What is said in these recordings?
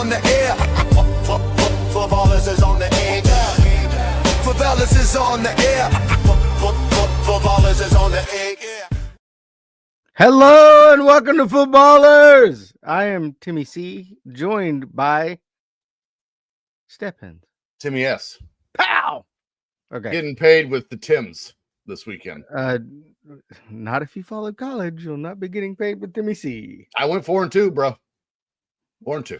on the air. Footballers is on the air. Favelas is on the air. Footballers is on the air. Hello and welcome to Footballers. I am Timmy C, joined by Stephens. Timmy S. Pow! Okay. Getting paid with the Tims this weekend. Not if you follow college. You'll not be getting paid with Timmy C. I went 4-2, bro. 4-2.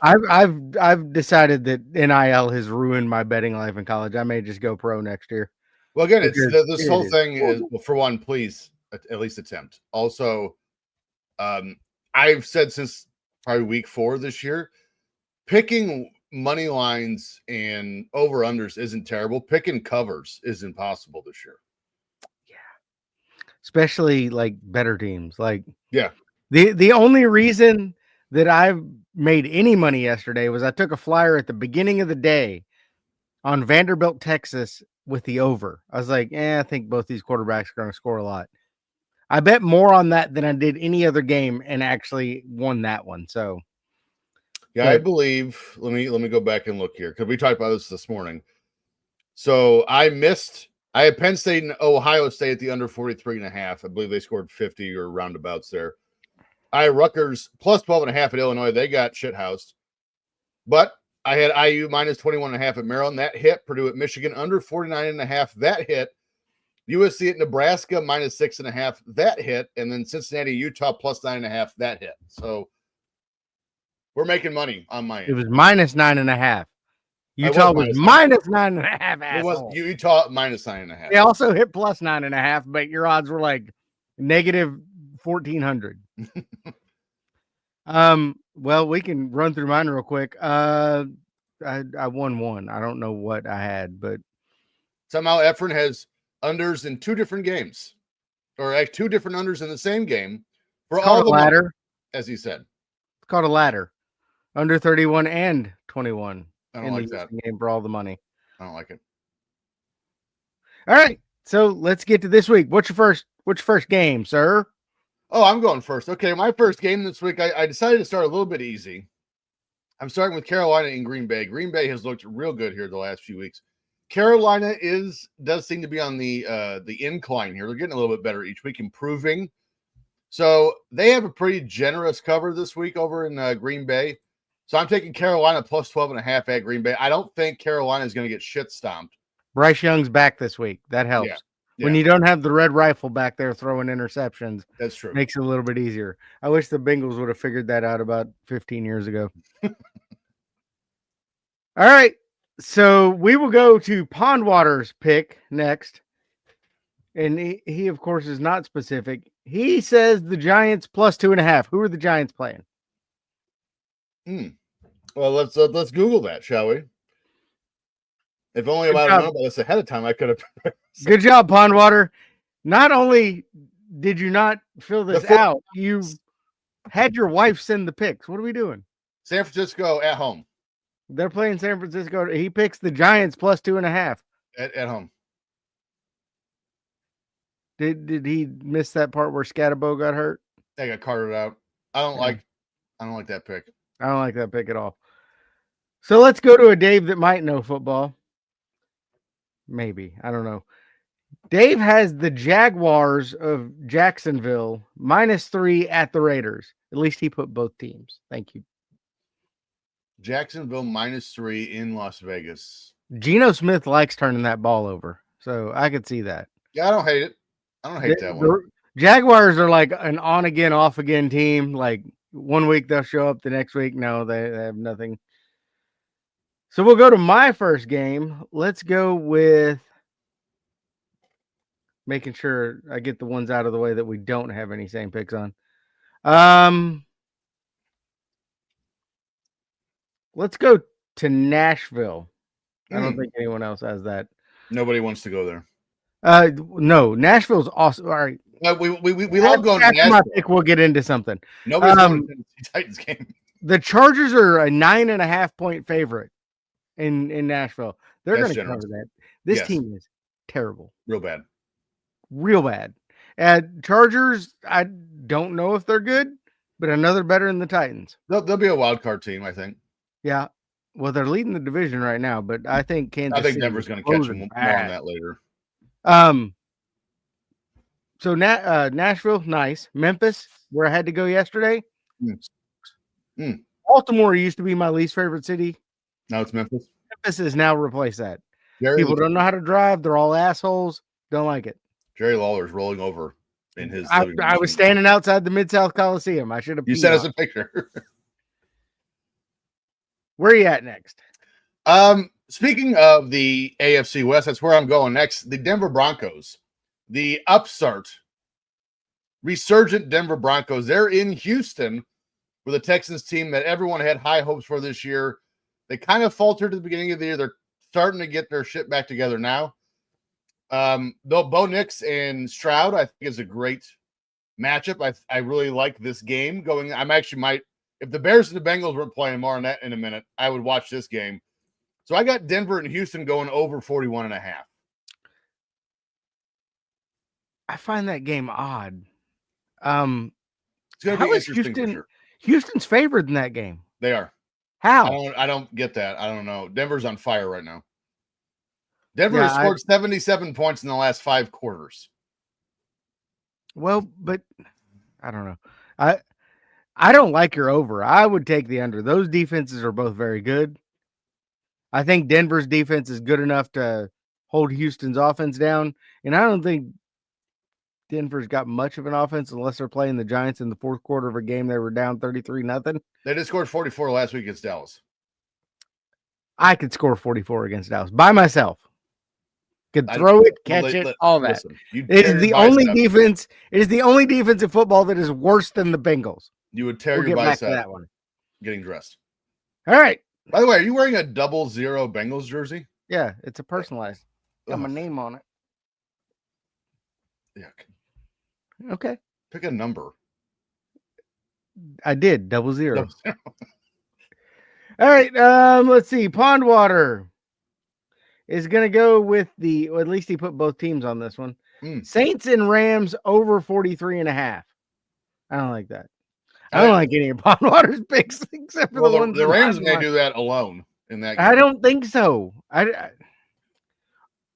I've decided that NIL has ruined my betting life in college. I may just go pro next year. Well, again, this whole thing is, well, for one, please at least attempt. Also, I've said since probably week 4 this year, picking money lines and over-unders isn't terrible. Picking covers is impossible this year. Yeah. Especially like better teams. Like, yeah. The only reason that I've made any money yesterday was I took a flyer at the beginning of the day on Vanderbilt, Texas with the over. I was like, I think both these quarterbacks are going to score a lot. I bet more on that than I did any other game and actually won that one. So, yeah, I believe. Let me go back and look here because we talked about this morning. So I had Penn State and Ohio State at the under 43.5. I believe they scored 50 or roundabouts there. I had Rutgers plus 12.5 at Illinois. They got shithoused. But I had IU minus 21.5 at Maryland. That hit. Purdue at Michigan under 49.5. That hit. USC at Nebraska minus 6.5. That hit. And then Cincinnati, Utah plus 9.5. That hit. So we're making money on my end. It was minus 9.5. Utah was minus 9.5. It was Utah minus 9.5. They also hit plus 9.5, but your odds were like negative 1,400. Well, we can run through mine real quick. I won one. I don't know what I had, but somehow Efren has unders in 2 different games, or like 2 different unders in the same game for all the ladder, money, as he said. It's called a ladder. Under 31 and 21. I don't like that game for all the money. I don't like it. All right, so let's get to this week. What's your first game, sir? Oh, I'm going first. Okay, my first game this week, I decided to start a little bit easy. I'm starting with Carolina and Green Bay. Green Bay has looked real good here the last few weeks. Carolina does seem to be on the incline here. They're getting a little bit better each week, improving. So they have a pretty generous cover this week over in Green Bay. So I'm taking Carolina plus 12.5 at Green Bay. I don't think Carolina is going to get shit stomped. Bryce Young's back this week. That helps. Yeah. When you don't have the red rifle back there throwing interceptions, that's true. Makes it a little bit easier. I wish the Bengals would have figured that out about 15 years ago. All right. So we will go to Pondwater's pick next. And he, of course, is not specific. He says the Giants plus 2.5. Who are the Giants playing? Well, let's Google that, shall we? If only I would have known about this ahead of time, I could have. Good job, Pondwater. Not only did you not fill this out, you had your wife send the picks. What are we doing? San Francisco at home. They're playing San Francisco. He picks the Giants plus 2.5 at home. Did he miss that part where Scatterbo got hurt? They got carted out. I don't like that pick. I don't like that pick at all. So let's go to a Dave that might know football. Maybe. I don't know. Dave has the Jaguars of Jacksonville -3 at the Raiders. At least he put both teams. Thank you. Jacksonville -3 in Las Vegas. Geno Smith likes turning that ball over. So I could see that. Yeah, I don't hate it. I don't hate that one. The Jaguars are like an on again, off again team. Like one week they'll show up, the next week, no, they have nothing. So we'll go to my first game. Let's go with making sure I get the ones out of the way that we don't have any same picks on. Let's go to Nashville. I don't think anyone else has that. Nobody wants to go there. No, Nashville's awesome. All right. We love going to Nashville. My pick, we'll get into something. Nobody's going to the Titans game. The Chargers are a 9.5-point favorite in Nashville. They're going to cover that. This team is terrible. Real bad. Real bad. Chargers, I don't know if they're good, but another better than the Titans. They'll be a wild card team, I think. Yeah. Well, they're leading the division right now, but I think Kansas I think City Denver's is going to catch closing them more on bad. that later. So Nashville, nice. Memphis, where I had to go yesterday. Baltimore used to be my least favorite city. Now it's Memphis. Memphis has now replaced that. Jerry, People don't know how to drive. They're all assholes. Don't like it. Jerry Lawler's rolling over in his living room. I was standing outside the Mid-South Coliseum. I should have. You sent us a picture. Where are you at next? Speaking of the AFC West, that's where I'm going next. The Denver Broncos, the upstart, resurgent Denver Broncos. They're in Houston with a Texans team that everyone had high hopes for this year. They kind of faltered at the beginning of the year. They're starting to get their shit back together now. Though Bo Nix and Stroud, I think, is a great matchup. I really like this game going. If the Bears and the Bengals were playing more on that in a minute, I would watch this game. So I got Denver and Houston going over 41.5. I find that game odd. It's going to be interesting for sure. Houston's favored in that game. They are. How? I don't get that. I don't know. Denver's on fire right now. Denver has scored 77 points in the last 5 quarters. Well, but I don't know. I don't like your over. I would take the under. Those defenses are both very good. I think Denver's defense is good enough to hold Houston's offense down, and I don't think Denver's got much of an offense unless they're playing the Giants in the fourth quarter of a game they were down 33-0. They just scored 44 last week against Dallas. I could score 44 against Dallas by myself. Could throw it, catch it, all that. Listen, it is the only defense. It is the only defense in football that is worse than the Bengals. You would tear your bicep that one. Getting dressed. All right. By the way, are you wearing a 00 Bengals jersey? Yeah, it's a personalized. Got my name on it. Yeah. Okay. Pick a number. I did 00. All right. Let's see. Pondwater is going to go with at least he put both teams on this one. Saints and Rams over 43.5. I don't like that. I don't like any of Pondwater's picks except for the ones. The Rams may do that alone in that game. I don't think so. I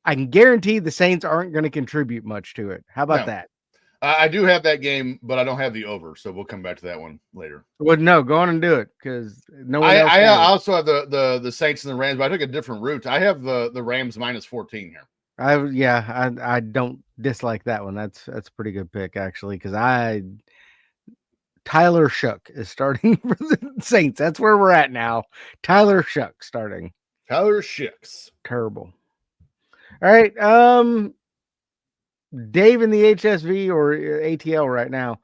can guarantee the Saints aren't going to contribute much to it. How about that? I do have that game, but I don't have the over, so we'll come back to that one later. Well, no, go on and do it because no one else. I also have the Saints and the Rams, but I took a different route. I have the Rams minus 14 here. I don't dislike that one. That's a pretty good pick actually because Tyler Shook is starting for the Saints. That's where we're at now. Tyler Shook starting. Tyler Shooks. Terrible. All right. Dave in the HSV or ATL right now.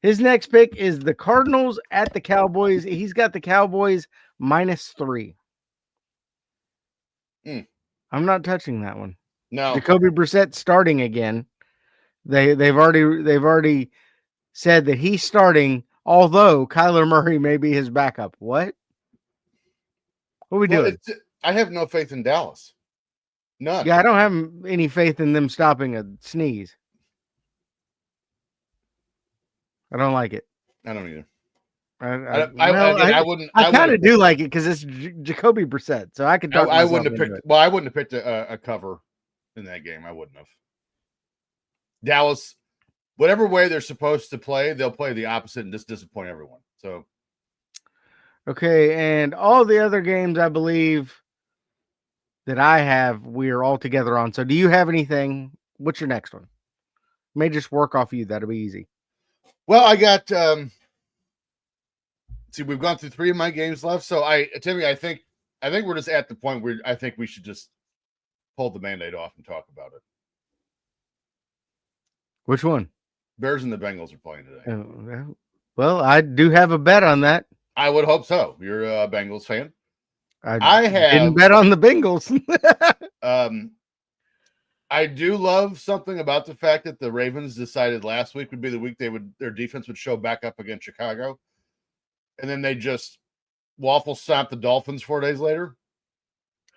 His next pick is the Cardinals at the Cowboys. He's got the Cowboys -3. I'm not touching that one. No. Jacoby Brissett starting again. They've already said that he's starting, although Kyler Murray may be his backup. What? What are we doing? I have no faith in Dallas. None. Yeah, I don't have any faith in them stopping a sneeze. I don't like it. I don't either. I wouldn't. I kind of do like it because it's Jacoby Brissett, so I could. I wouldn't have picked. Well, I wouldn't have picked a cover in that game. I wouldn't have. Dallas, whatever way they're supposed to play, they'll play the opposite and just disappoint everyone. So, okay, and all the other games, I believe that I have, we are all together on. So, do you have anything? What's your next one? May just work off you. That'll be easy. Well, I got. See, we've gone through 3 of my games left. So, Timmy, I think we're just at the point where I think we should just pull the Band-Aid off and talk about it. Which one? Bears and the Bengals are playing today. Well, I do have a bet on that. I would hope so. You're a Bengals fan. I didn't bet on the Bengals. I do love something about the fact that the Ravens decided last week would be the week their defense would show back up against Chicago. And then they just waffle stomp the Dolphins 4 days later.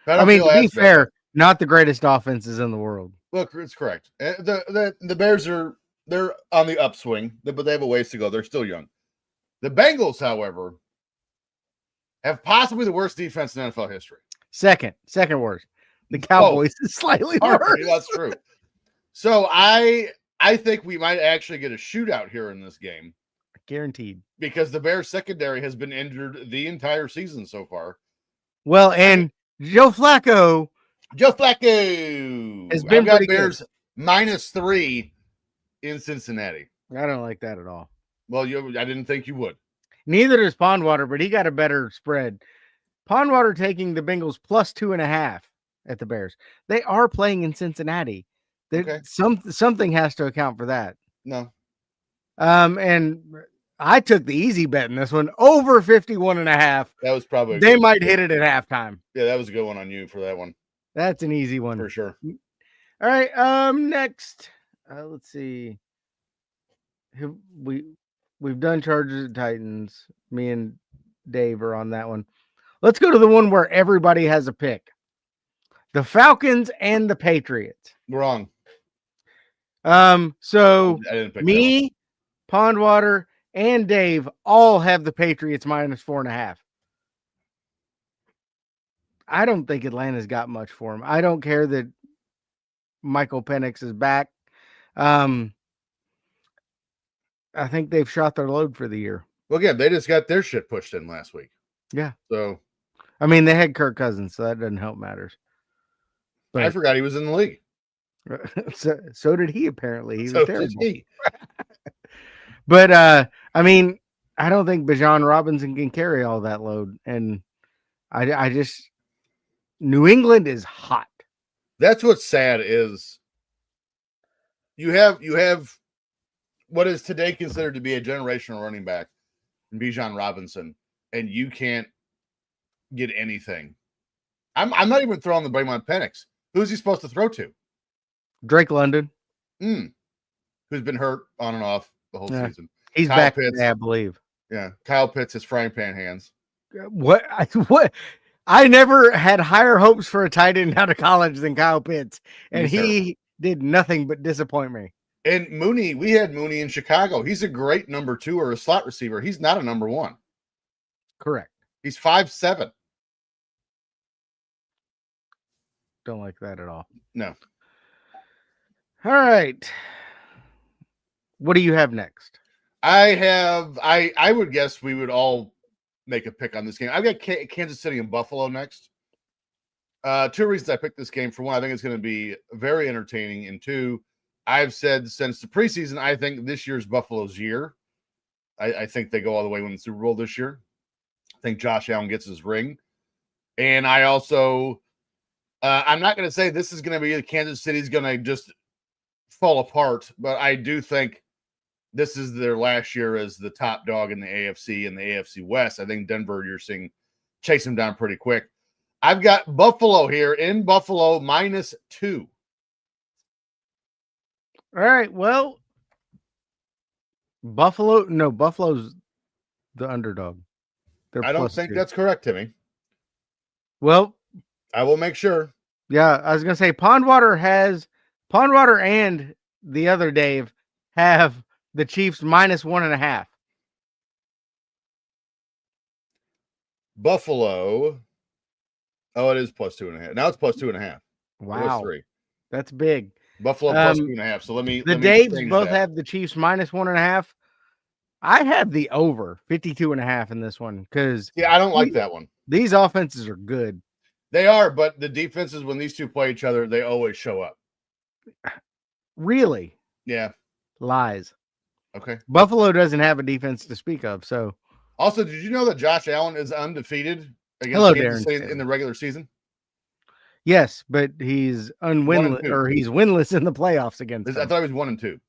I mean, to be fair, not the greatest offenses in the world. Look, it's correct. The Bears they're on the upswing, but they have a ways to go. They're still young. The Bengals, however, have possibly the worst defense in NFL history. Second worst. The Cowboys is slightly worse. That's true. So I think we might actually get a shootout here in this game. Guaranteed. Because the Bears secondary has been injured the entire season so far. Well, and Joe Flacco has been pretty Bears good. -3 in Cincinnati. I don't like that at all. Well, I didn't think you would. Neither does Pondwater, but he got a better spread. Pondwater taking the Bengals +2.5 at the Bears. They are playing in Cincinnati. Okay. Something has to account for that. No. And I took the easy bet in this one, over 51.5. That was probably they might hit it at halftime. Yeah, that was a good one on you for that one. That's an easy one for sure. All right. Next, let's see. We've done Chargers and Titans. Me and Dave are on that one. Let's go to the one where everybody has a pick. The Falcons and the Patriots. Wrong. So I didn't pick me, Pondwater, and Dave all have the Patriots -4.5. I don't think Atlanta's got much for him. I don't care that Michael Penix is back. I think they've shot their load for the year. Well, again, they just got their shit pushed in last week. Yeah. So, I mean, they had Kirk Cousins, so that doesn't help matters. But I forgot he was in the league. So did he, apparently. He was terrible. But, I mean, I don't think Bijan Robinson can carry all that load. And I just, New England is hot. That's what's sad is you have what is today considered to be a generational running back in Bijan Robinson, and you can't get anything. I'm not even throwing the blame on Penix. Who's he supposed to throw to? Drake London. Who's been hurt on and off the whole season. He's Kyle back Pitts, today, I believe. Yeah. Kyle Pitts has frying pan hands. What? I never had higher hopes for a tight end out of college than Kyle Pitts, and he did nothing but disappoint me. And Mooney, we had Mooney in Chicago. He's a great number 2 or a slot receiver. He's not a number 1. Correct. He's 5'7". Don't like that at all. No. All right. What do you have next? I would guess we would all make a pick on this game. I've got Kansas City and Buffalo next. 2 reasons I picked this game. For one, I think it's going to be very entertaining. And 2, I've said since the preseason, I think this year's Buffalo's year. I think they go all the way win the Super Bowl this year. I think Josh Allen gets his ring. And I also, I'm not going to say this is going to be Kansas City's going to just fall apart, but I do think this is their last year as the top dog in the AFC and the AFC West. I think Denver, you're seeing chase them down pretty quick. I've got Buffalo here in Buffalo -2. All right. Well, Buffalo's the underdog. I don't think that's correct, Timmy. Well, I will make sure. Yeah, I was going to say Pondwater and the other Dave have the Chiefs -1.5. Buffalo. Oh, it is +2.5. Now it's +2.5. Wow. 3. That's big. Buffalo +2.5. So let me. The Daves both have the Chiefs -1.5. I have the over 52.5 in this one because I don't like that one. These offenses are good. They are, but the defenses, when these two play each other, they always show up. Really? Yeah. Lies. Okay. Buffalo doesn't have a defense to speak of. So, also, did you know that Josh Allen is undefeated against Kansas City in the regular season? Yes, but he's unwinless, or he's winless in the playoffs against them. I thought he was 1-2.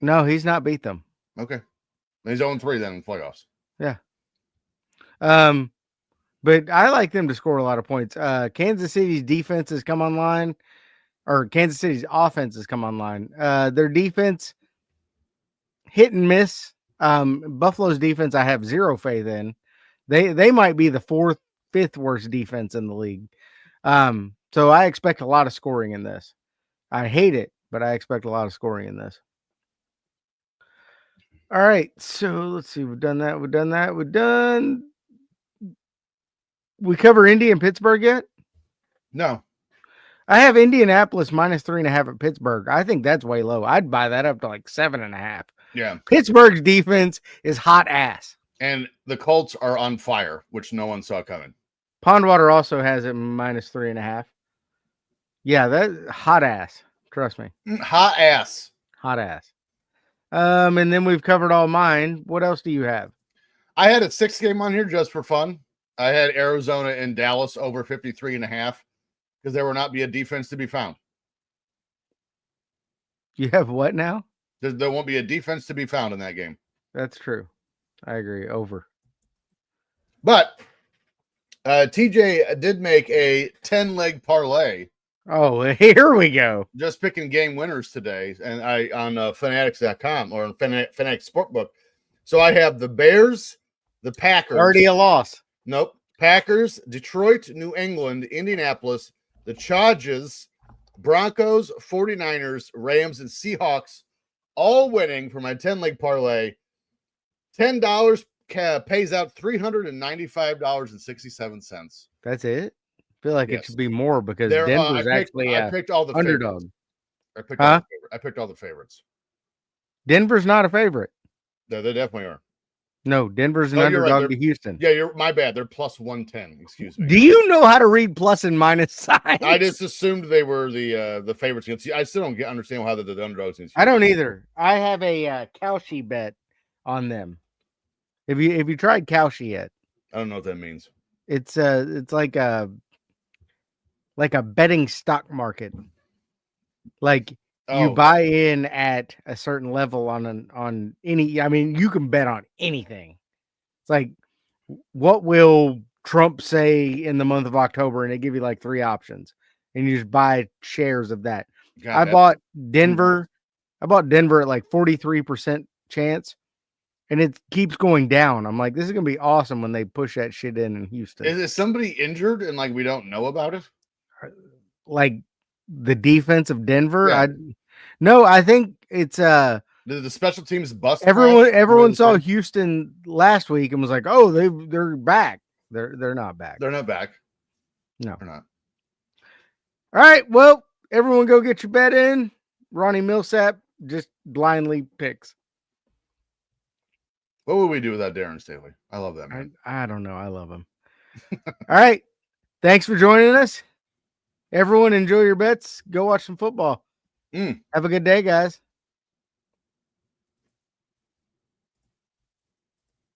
No, he's not beat them. Okay. He's 0-3 then in the playoffs. Yeah. But I like them to score a lot of points. Kansas City's defense has come online, or Kansas City's offense has come online. Their defense, hit and miss. Buffalo's defense, I have zero faith in. They might be the 4th, 5th worst defense in the league. So I expect a lot of scoring in this. I hate it, but I expect a lot of scoring in this. All right. So let's see. We've done that. We cover Indy and Pittsburgh yet? No. I have Indianapolis minus 3.5 at Pittsburgh. I think that's way low. I'd buy that up to like 7.5. Yeah. Pittsburgh's defense is hot ass. And the Colts are on fire, which no one saw coming. Pondwater also has it minus 3.5. Yeah, that hot ass. Trust me. Hot ass. Hot ass. And then we've covered all mine. What else do you have? I had a 6-game on here just for fun. I had Arizona and Dallas over 53.5 because there will not be a defense to be found. You have what now? There won't be a defense to be found in that game. That's true. I agree. Over. But TJ did make a 10-leg parlay. Oh, here we go. Just picking game winners today, and I on Fanatics.com or on Fanatics Sportbook. So I have the Bears, the Packers. Already a loss. Nope. Packers, Detroit, New England, Indianapolis, the Chargers, Broncos, 49ers, Rams, and Seahawks all winning for my 10-leg parlay. $10 pays out $395.67. That's it? I feel like Yes. it should be more because I picked all the underdog. favorites. I picked all the favorites. Denver's not a favorite. No, they definitely are. No, Denver's an Oh, you're right. underdog to Houston. Yeah, you're my bad. They're plus 110. Excuse me. Do you know how to read plus and minus signs? I just assumed they were the favorites against you. I still don't understand how they're the underdogs against you. I don't either. I have a Cowshy bet on them. Have you tried Cowshy yet? I don't know what that means. It's like a betting stock market. Like you buy in at a certain level on any. I mean, you can bet on anything. It's like, what will Trump say in the month of October, and they give you like 3 options, and you just buy shares of that. I bought Denver at like 43% chance, and it keeps going down. I'm like, this is gonna be awesome when they push that shit in Houston. Is somebody injured and like we don't know about it? Like the defense of Denver? Yeah. No, I think it's the special teams bust. Everyone saw Houston last week and was like, oh, they're back. They're not back. They're not back. No, they're not. All right, well, everyone go get your bet in. Ronnie Millsap just blindly picks. What would we do without Darren Staley? I love that man. I don't know. I love him. All right. Thanks for joining us. Everyone enjoy your bets. Go watch some football. Have a good day, guys.